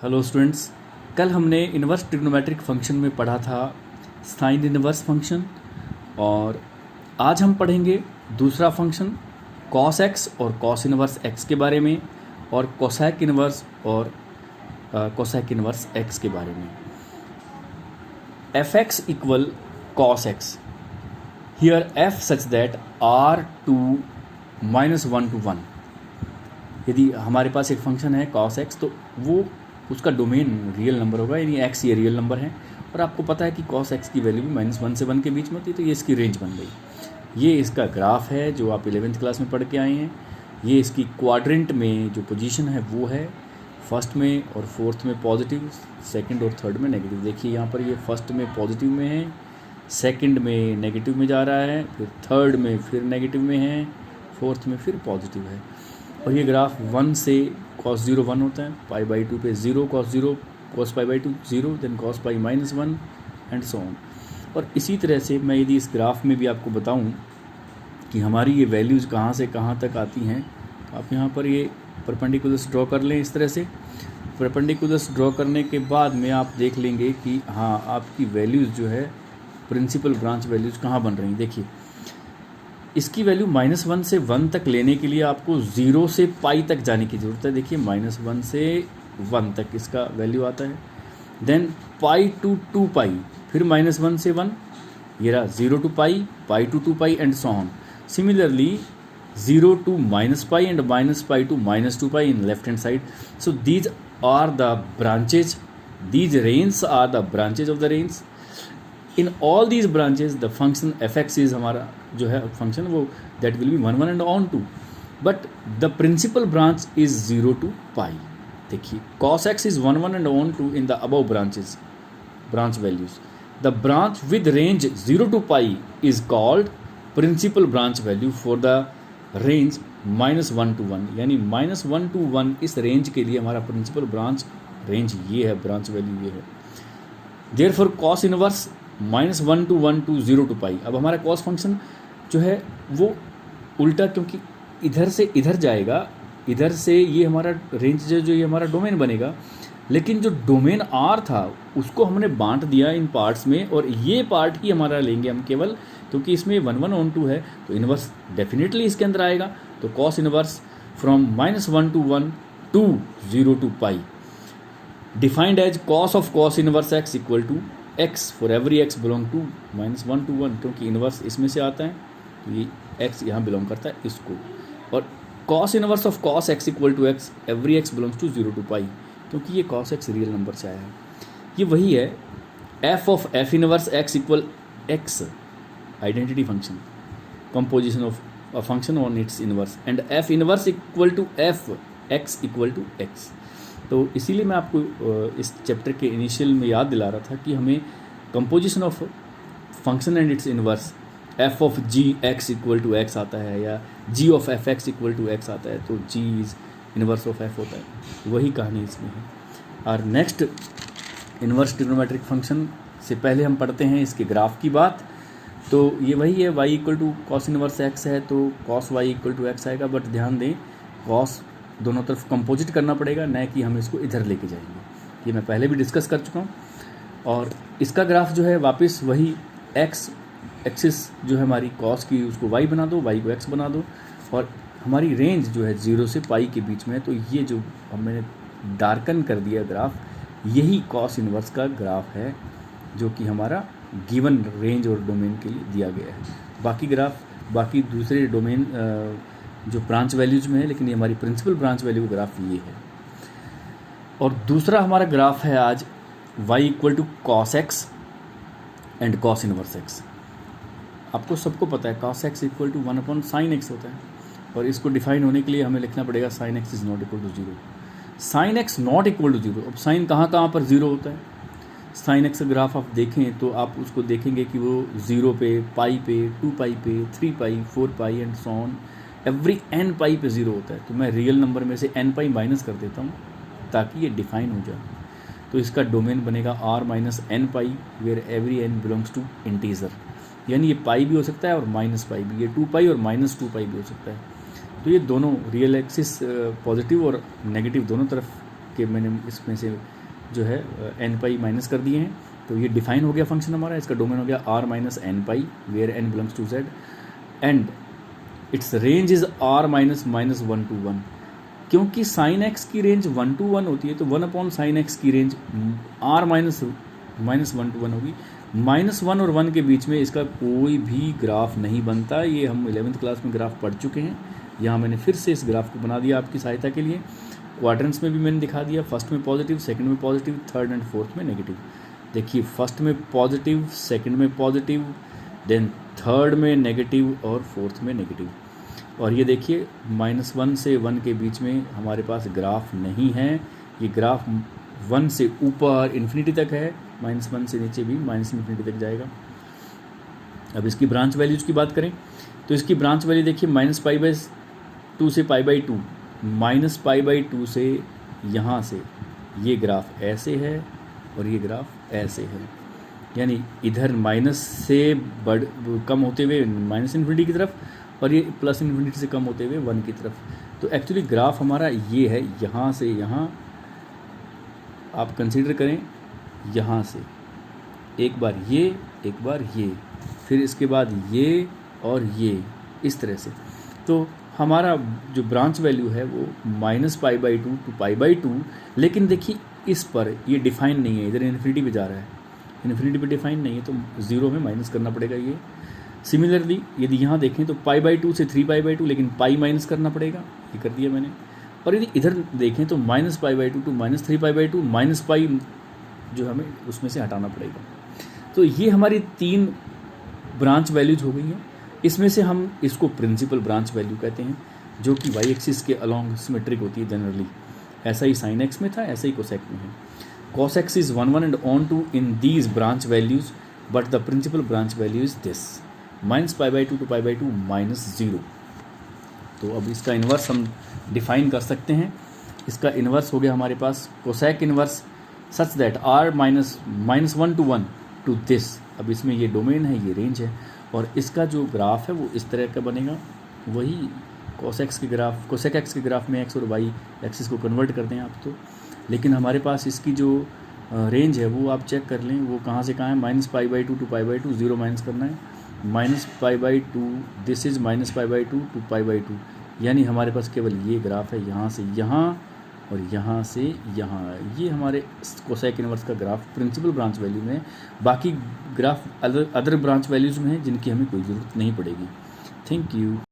Hello students, कल हमने inverse trigonometric function में पढ़ा था साइन इन्वर्स फंक्शन। और आज हम पढ़ेंगे दूसरा फंक्शन कॉस एक्स और कॉस इन्वर्स एक्स के बारे में, और कोसैक इन्वर्स और कोसैक इन्वर्स एक्स के बारे में। F x equal cos x, here f such that are to -1 to 1। यदि हमारे पास एक फंक्शन है कॉस एक्स, तो वो उसका डोमेन रियल नंबर होगा, यानी एक्स ये रियल नंबर है। और आपको पता है कि कॉस एक्स की वैल्यू भी -1 से 1 के बीच में होती है, तो ये इसकी रेंज बन गई। ये इसका ग्राफ है जो आप 11th क्लास में पढ़ के आए हैं। ये इसकी क्वाड्रेंट में जो पोजीशन है वो है, फर्स्ट में और फोर्थ में पॉजिटिव, सेकंड और थर्ड में नेगेटिव। देखिए यहाँ पर ये फर्स्ट में पॉजिटिव में है, सेकंड में नेगेटिव में जा रहा है, फिर थर्ड में फिर नेगेटिव में है, फोर्थ में फिर पॉजिटिव है। और ये ग्राफ 1 से cos 0 1 होता है, π/2 पे 0 cos 0 cos π/2 0, then cos π -1 and so on. और इसी तरह से मैं यदि इस ग्राफ में भी आपको बताऊं कि हमारी ये वैल्यूज़ कहाँ से कहाँ तक आती हैं, तो आप यहाँ पर ये परपेंडिकुलर्स ड्रॉ कर लें। इस तरह से परपेंडिकुलर्स ड्रॉ करने के बाद में आप देख लेंगे कि हाँ, आपकी वैल्यूज़ जो है प्रिंसिपल ब्रांच वैल्यूज़ कहाँ बन रही हैं। देखिए, इसकी वैल्यू -1 से 1 तक लेने के लिए आपको 0 से पाई तक जाने की ज़रूरत है। देखिए -1 से 1 तक इसका वैल्यू आता है, देन पाई टू 2 पाई, फिर -1 से 1, ये रहा 0 to pi, pi to 2 pi and so on. Similarly 0 to -pi and -pi to -2 pi in left hand side. So these are the branches, these range are the branches of the range. In all these branches the function f x is हमारा जो है function, वो that will be 1 1 and onto, but the principal branch is 0 to pi. देखिए, cos x is 1 1 and onto in the above branches, branch values. The branch with range 0 to pi is called principal branch value for the range -1 to 1, यानी -1 to 1 इस range के लिए हमारा principal branch range ये है, branch value ये है। Therefore cos inverse -1 to 1 to 0 to पाई। अब हमारा कॉस फंक्शन जो है वो उल्टा, क्योंकि इधर से इधर जाएगा, इधर से ये हमारा रेंज जो ये हमारा डोमेन बनेगा, लेकिन जो डोमेन आर था उसको हमने बांट दिया इन पार्ट्स में, और ये पार्ट ही हमारा लेंगे हम केवल, क्योंकि इसमें 1 1 on 2 है, तो इन्वर्स डेफिनेटली इसके अंदर आएगा। तो cos inverse from -1 to 1 to 0 to pi defined as cos of cos inverse x equal to x for every x belong to -1 to 1, क्योंकि इन्वर्स इसमें से आता है, तो ये एक्स यहाँ बिलोंग करता है इसको। और cos inverse of cos x equal to x every x belongs to 0 to pi, क्योंकि ये कॉस एक्स रियल नंबर से आया है। ये वही है f of f inverse x equal x, identity function, composition of a function on its inverse, and f inverse equal to f x equal to x. तो इसीलिए मैं आपको इस चैप्टर के इनिशियल में याद दिला रहा था कि हमें composition of function and its inverse, f of g x equal to x आता है, या g of f x equal to x आता है, तो g is inverse of f होता है। वही कहानी इसमें है। और नेक्स्ट इन्वर्स ट्रिग्नोमेट्रिक फंक्शन से पहले हम पढ़ते हैं इसके ग्राफ की बात। तो ये वही है, y equal to cos inverse x है, तो cos y equal to x आएगा, बट ध्यान दें कॉस दोनों तरफ कंपोजिट करना पड़ेगा, न कि हम इसको इधर लेके जाएंगे। ये मैं पहले भी डिस्कस कर चुका हूँ। और इसका ग्राफ जो है वापस वही एक्स एक्सिस जो है हमारी कॉस की, उसको y बना दो, y को x बना दो, और हमारी रेंज जो है 0 से पाई के बीच में है। तो ये जो हमने डार्कन कर दिया ग्राफ, यही कॉस इन्वर्स का ग्राफ है, जो कि हमारा गिवन रेंज और डोमेन के लिए दिया गया है। बाकी ग्राफ बाकी दूसरे डोमेन जो ब्रांच वैल्यूज में है, लेकिन ये हमारी प्रिंसिपल ब्रांच वैल्यू ग्राफ ये है। और दूसरा हमारा ग्राफ है आज y equal to cos x and cos inverse x. आपको सबको पता है cos x equal to 1 upon sine x होता है, और इसको डिफाइन होने के लिए हमें लिखना पड़ेगा sine x is not equal to 0। Sine x not equal to 0, अब साइन कहाँ कहाँ पर 0 होता है। साइन एक्स का ग्राफ आप देखें तो आप उसको देखेंगे कि वो 0 पे, पाई पे, 2 पाई पे, 3 pi, 4 pi and so on, every n pi पे 0 होता है। तो मैं रियल नंबर में से n पाई माइनस कर देता हूँ ताकि ये डिफाइन हो जाए। तो इसका डोमेन बनेगा r - n पाई, where every n belongs to integer, यानी ये पाई भी हो सकता है और माइनस पाई भी, ये 2 पाई और -2 पाई भी हो सकता है। तो ये दोनों रियल एक्सिस पॉजिटिव और नेगेटिव दोनों तरफ के मैंने इसमें से जो है एन पाई माइनस कर दिए हैं। तो ये डिफाइन हो गया फंक्शन हमारा, इसका डोमेन हो गया R minus n pi where n belongs to Z and its range is R minus minus 1 to 1। क्योंकि साइन एक्स की रेंज 1 to 1 होती है तो 1 अपॉन साइन एक्स की रेंज आर माइनस 1 to 1 होगी। -1 और 1 के बीच में इसका कोई भी ग्राफ नहीं बनता। ये हम 11th क्लास में ग्राफ पढ़ चुके हैं। यहाँ मैंने फिर से इस ग्राफ को बना दिया आपकी सहायता के लिए। क्वाड्रेंट्स में भी मैंने दिखा दिया, फर्स्ट में पॉजिटिव, सेकंड में पॉजिटिव, थर्ड एंड फोर्थ में नेगेटिव। देखिए फर्स्ट में पॉजिटिव, सेकंड में पॉजिटिव, देन थर्ड में नेगेटिव और फोर्थ में नेगेटिव। और ये देखिए -1 से 1 के बीच में हमारे पास ग्राफ नहीं है। ये ग्राफ 1 से ऊपर इन्फिनिटी तक है, -1 से नीचे भी -इन्फिनिटी तक जाएगा। अब इसकी ब्रांच वैल्यूज की बात करें तो इसकी ब्रांच वैल्यू देखिए -π/2 से π/2, -π/2 से यहाँ से ये ग्राफ ऐसे है और ये ग्राफ ऐसे है, यानी इधर माइनस से कम होते हुए -इन्फिनिटी की तरफ और ये +इन्फिनिटी से कम होते हुए 1 की तरफ। तो एक्चुअली ग्राफ हमारा ये है, यहाँ से यहाँ आप कंसीडर करें, यहाँ से एक बार ये, एक बार ये, फिर इसके बाद ये और ये, इस तरह से। तो हमारा जो ब्रांच वैल्यू है वो -π/2 to π/2, लेकिन देखिए इस पर ये डिफाइन नहीं है, इधर इन्फिनिटी पे जा रहा है, इन्फिनिटी पे डिफाइन नहीं है तो 0 में माइनस करना पड़ेगा ये। सिमिलरली यदि यहाँ देखें तो π/2 से 3π/2, लेकिन पाई माइनस करना पड़ेगा, ये कर दिया मैंने। और यदि इधर देखें तो -π/2 to -3π/2, -π जो हमें उसमें से हटाना पड़ेगा। तो ये हमारी 3 ब्रांच वैल्यूज हो गई हैं। इसमें से हम इसको प्रिंसिपल ब्रांच वैल्यू कहते हैं, जो कि वाई एक्सिस के अलोंग सिमेट्रिक होती है जनरली। ऐसा ही साइन एक्स में था, ऐसा ही कोसेक में है। cos x is 1 and on to in these branch values, but the principal branch value is this -π/2 to π/2 -0। तो अब इसका इन्वर्स हम डिफाइन कर सकते हैं। इसका इन्वर्स हो गया हमारे पास cosec inverse such that r -1 to 1 to this। अब इसमें ये डोमेन है, ये रेंज है, और इसका जो ग्राफ है वो इस तरह का बनेगा। वही कोसेक एक्स के ग्राफ में एक्स और वाई एक्सिस को कन्वर्ट करते हैं आप तो, लेकिन हमारे पास इसकी जो रेंज है वो आप चेक कर लें, वो कहाँ से कहाँ है, -π/2 to π/2, 0 माइनस करना है, -π/2, दिस इज़ -π/2 to π/2, यानी हमारे पास केवल ये ग्राफ है, यहाँ से यहाँ और यहाँ से यहाँ। ये हमारे कोसेक इनवर्स का ग्राफ प्रिंसिपल ब्रांच वैल्यू में है। बाकी ग्राफ अदर ब्रांच वैल्यूज़ में है जिनकी हमें कोई ज़रूरत नहीं पड़ेगी। Thank you.